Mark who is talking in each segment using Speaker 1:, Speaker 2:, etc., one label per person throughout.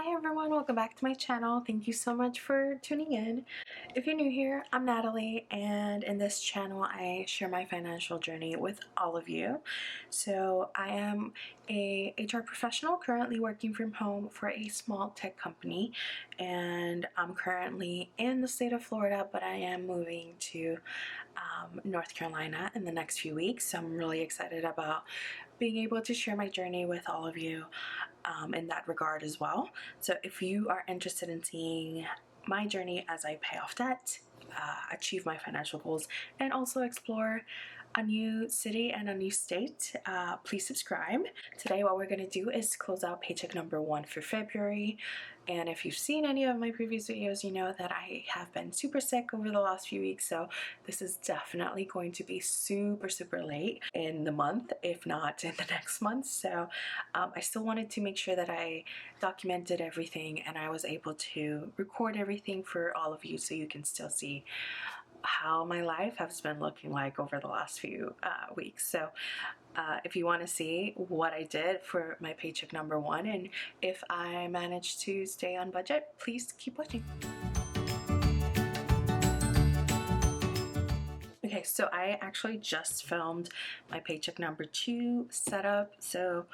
Speaker 1: Hi everyone, welcome back to my channel. Thank you so much for tuning in. If you're new here, I'm Natalie, and in this channel I share my financial journey with all of you. So I am a HR professional currently working from home for a small tech company, and I'm currently in the state of Florida, but I am moving to North Carolina in the next few weeks. So I'm really excited about being able to share my journey with all of you in that regard as well. So if you are interested in seeing my journey as I pay off debt, achieve my financial goals, and also explore a new city and a new state, please subscribe. Today what we're going to do is close out paycheck number 1 for February. And if you've seen any of my previous videos, you know that I have been super sick over the last few weeks, so this is definitely going to be super late in the month, if not in the next month. So I still wanted to make sure that I documented everything and I was able to record everything for all of you so you can still see how my life has been looking like over the last few weeks. So if you want to see what I did for my paycheck number 1 and if I managed to stay on budget, please keep watching. Okay, so I actually just filmed my paycheck number 2 setup, so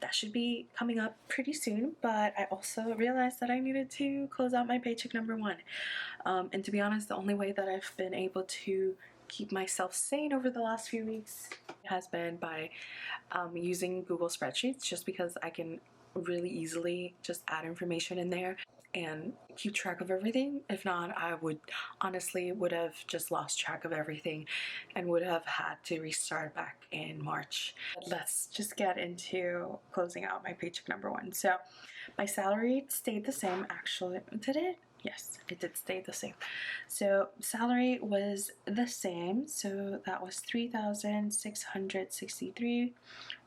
Speaker 1: that should be coming up pretty soon, but I also realized that I needed to close out my paycheck number 1. And to be honest, the only way that I've been able to keep myself sane over the last few weeks has been by using Google spreadsheets, just because I can really easily just add information in there and keep track of everything. If not, I would have just lost track of everything and would have had to restart back in March. But let's just get into closing out my paycheck number 1. So my salary stayed the same. Actually, did it? Yes, it did stay the same. So salary was the same, so that was $3,663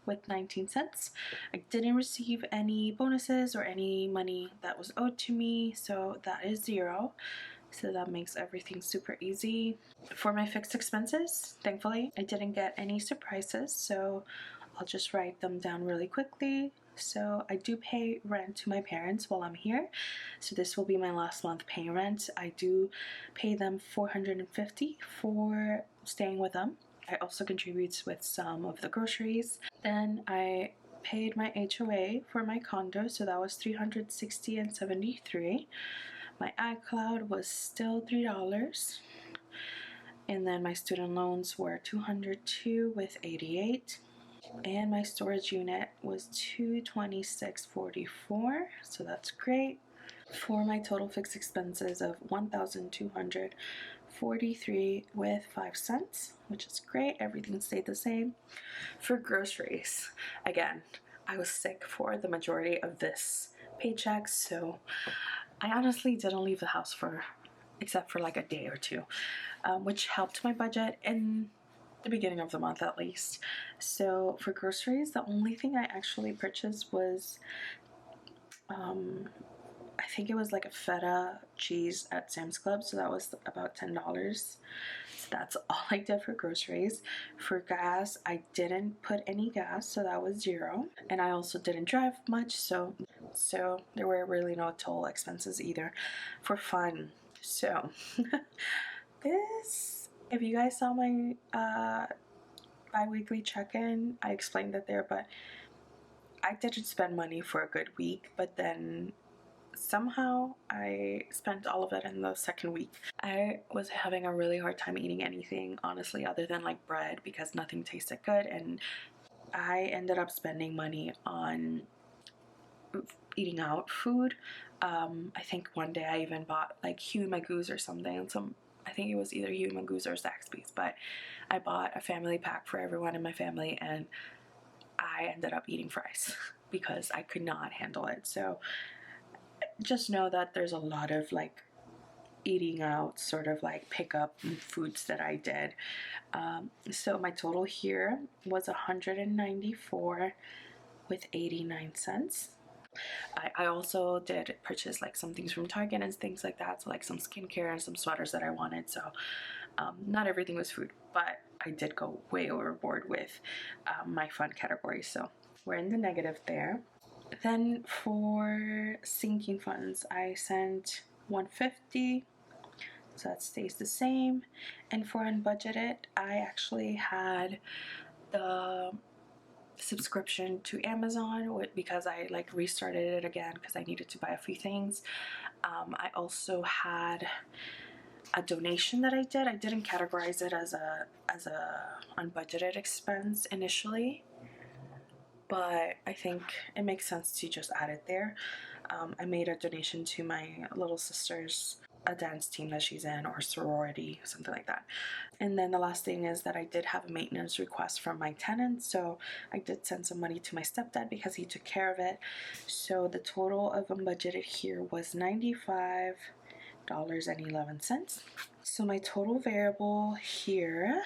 Speaker 1: with 19 cents. I didn't receive any bonuses or any money that was owed to me, so that is 0. So that makes everything super easy. For my fixed expenses, thankfully, I didn't get any surprises, so I'll just write them down really quickly. So I do pay rent to my parents while I'm here, so this will be my last month paying rent. I do pay them $450 for staying with them. I also contribute with some of the groceries. Then I paid my HOA for my condo, so that was $360.73. My iCloud was still $3, and then my student loans were $202 with 88, and my storage unit was $226.44, so that's great. For my total fixed expenses of $1,243 with 5 cents, which is great. Everything stayed the same. For groceries, again, I was sick for the majority of this paycheck, so I honestly didn't leave the house except for like a day or two, which helped my budget in the beginning of the month at least. So for groceries, the only thing I actually purchased was I think it was like a feta cheese at Sam's Club, so that was about $10. So that's all I did for groceries. For gas, I didn't put any gas, so that was 0. And I also didn't drive much, so there were really no toll expenses either. For fun, so if you guys saw my bi-weekly check-in, I explained it there, but I didn't spend money for a good week, but then somehow I spent all of it in the second week. I was having a really hard time eating anything, honestly, other than like bread, because nothing tasted good, and I ended up spending money on eating out food. I think one day I even bought like Huey Magoo's or something. I think it was either Huey Magoo's or Zaxby's, but I bought a family pack for everyone in my family, and I ended up eating fries because I could not handle it. So just know that there's a lot of like eating out, sort of like pickup foods that I did. So my total here was $194 with 89 cents. I also did purchase like some things from Target and things like that, so like some skincare and some sweaters that I wanted. So not everything was food, but I did go way overboard with my fun category, so we're in the negative there. Then for sinking funds, I sent $150, so that stays the same. And for unbudgeted, I actually had the subscription to Amazon because I like restarted it again because I needed to buy a few things. I also had a donation that I did. I didn't categorize it as a unbudgeted expense initially, but I think it makes sense to just add it there. I made a donation to my little sister's a dance team that she's in, or sorority, something like that. And then the last thing is that I did have a maintenance request from my tenant, so I did send some money to my stepdad because he took care of it. So the total of unbudgeted here was $95.11. So my total variable here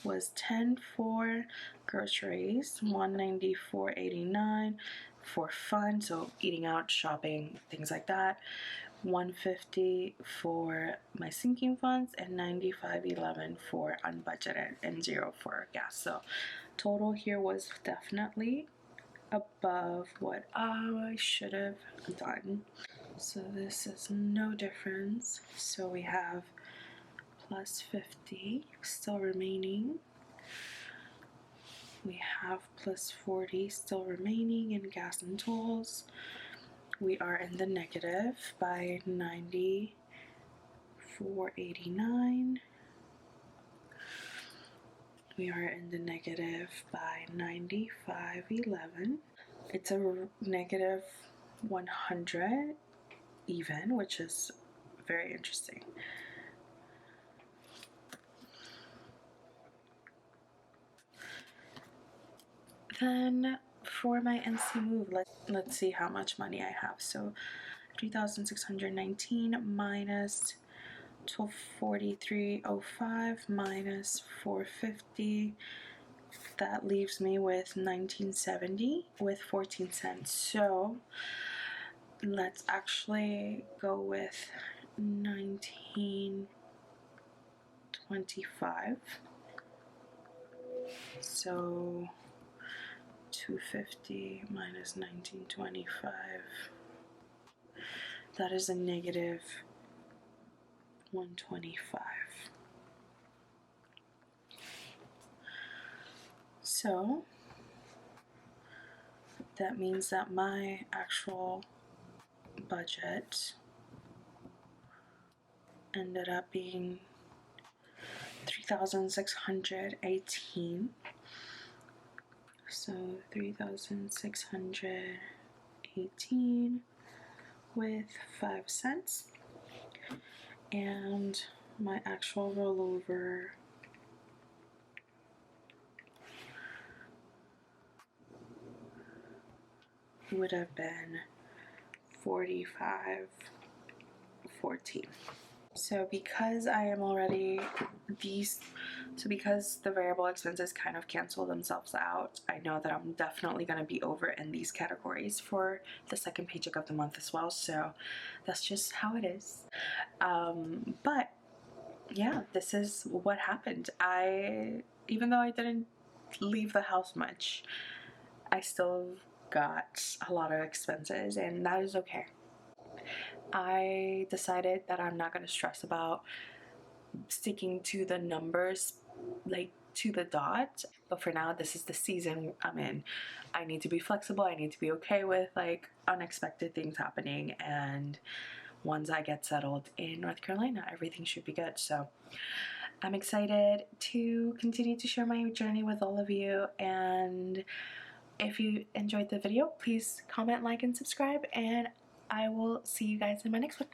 Speaker 1: was $10 for groceries, $194.89 for fun, so eating out, shopping, things like that, $150 for my sinking funds, and $95.11 for unbudgeted, and $0 for gas. So total here was definitely above what I should have done. So this is no difference. So we have plus 50 still remaining. We have plus 40 still remaining in gas and tolls. We are in the negative by $94.89. We are in the negative by $95.11. It's a negative 100 even, which is very interesting. Then for my NC move, let's see how much money I have. So 3,619 minus 1243.05 minus 450. That leaves me with 1970 with 14 cents. So let's actually go with 1925. So 250 minus 1925. That is a negative 125. So that means that my actual budget ended up being 3,618. So 3,618 with 5 cents. And my actual rollover would have been 45.14. So because I am already because the variable expenses kind of cancel themselves out, I know that I'm definitely going to be over in these categories for the second paycheck of the month as well. So that's just how it is. But yeah, this is what happened. Even though I didn't leave the house much, I still got a lot of expenses, and that is okay. I decided that I'm not going to stress about sticking to the numbers like to the dot, but for now this is the season I'm in. I need to be flexible. I need to be okay with like unexpected things happening, and once I get settled in North Carolina, everything should be good. So I'm excited to continue to share my journey with all of you, and if you enjoyed the video, please comment, like, and subscribe, and I will see you guys in my next one.